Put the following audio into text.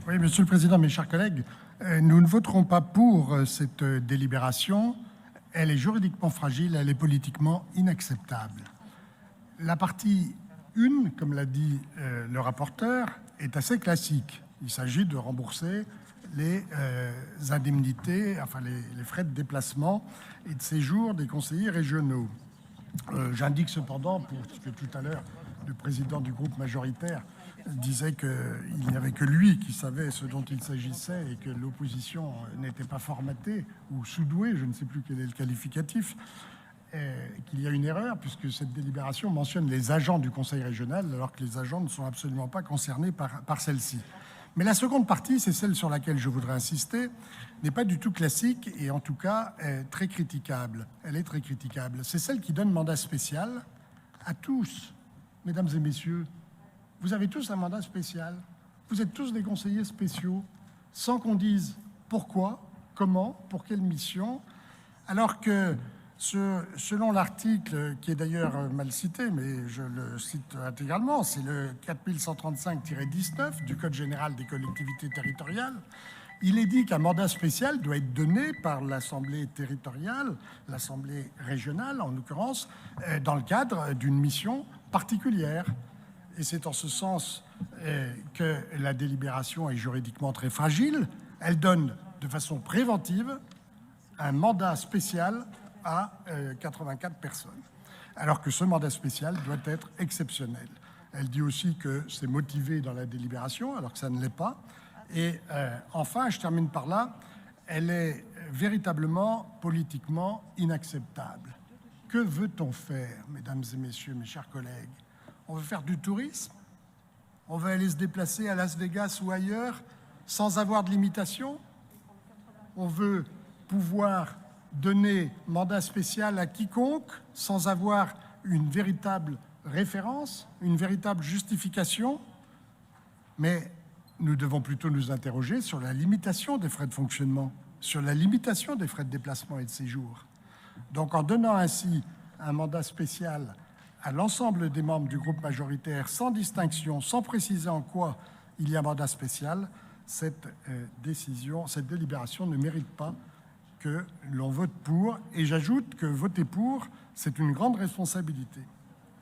Oui, Monsieur le Président, mes chers collègues, nous ne voterons pas pour cette délibération. Elle est juridiquement fragile, elle est politiquement inacceptable. La partie 1, comme l'a dit le rapporteur, est assez classique. Il s'agit de rembourser les indemnités, enfin les frais de déplacement et de séjour des conseillers régionaux. J'indique cependant, pour ce que tout à l'heure le président du groupe majoritaire disait qu'il n'y avait que lui qui savait ce dont il s'agissait et que l'opposition n'était pas formatée ou sous-douée, je ne sais plus quel est le qualificatif, qu'il y a une erreur puisque cette délibération mentionne les agents du conseil régional alors que les agents ne sont absolument pas concernés par celle-ci. Mais la seconde partie, c'est celle sur laquelle je voudrais insister, n'est pas du tout classique et en tout cas très critiquable. Elle est très critiquable. C'est celle qui donne mandat spécial à tous. Mesdames et messieurs, vous avez tous un mandat spécial. Vous êtes tous des conseillers spéciaux, sans qu'on dise pourquoi, comment, pour quelle mission, alors que selon l'article, qui est d'ailleurs mal cité, mais je le cite intégralement, c'est le 4135-19 du Code général des collectivités territoriales, il est dit qu'un mandat spécial doit être donné par l'Assemblée territoriale, l'Assemblée régionale en l'occurrence, dans le cadre d'une mission particulière. Et c'est en ce sens que la délibération est juridiquement très fragile. Elle donne de façon préventive un mandat spécial à 84 personnes, alors que ce mandat spécial doit être exceptionnel. Elle dit aussi que c'est motivé dans la délibération, alors que ça ne l'est pas. Et enfin, je termine par là, elle est véritablement politiquement inacceptable. Que veut-on faire, mesdames et messieurs, mes chers collègues? On veut faire du tourisme? On veut aller se déplacer à Las Vegas ou ailleurs sans avoir de limitation? On veut pouvoir donner mandat spécial à quiconque sans avoir une véritable référence, une véritable justification? Mais nous devons plutôt nous interroger sur la limitation des frais de fonctionnement, sur la limitation des frais de déplacement et de séjour. Donc en donnant ainsi un mandat spécial à l'ensemble des membres du groupe majoritaire, sans distinction, sans préciser en quoi il y a mandat spécial, cette délibération ne mérite pas que l'on vote pour. Et j'ajoute que voter pour, c'est une grande responsabilité.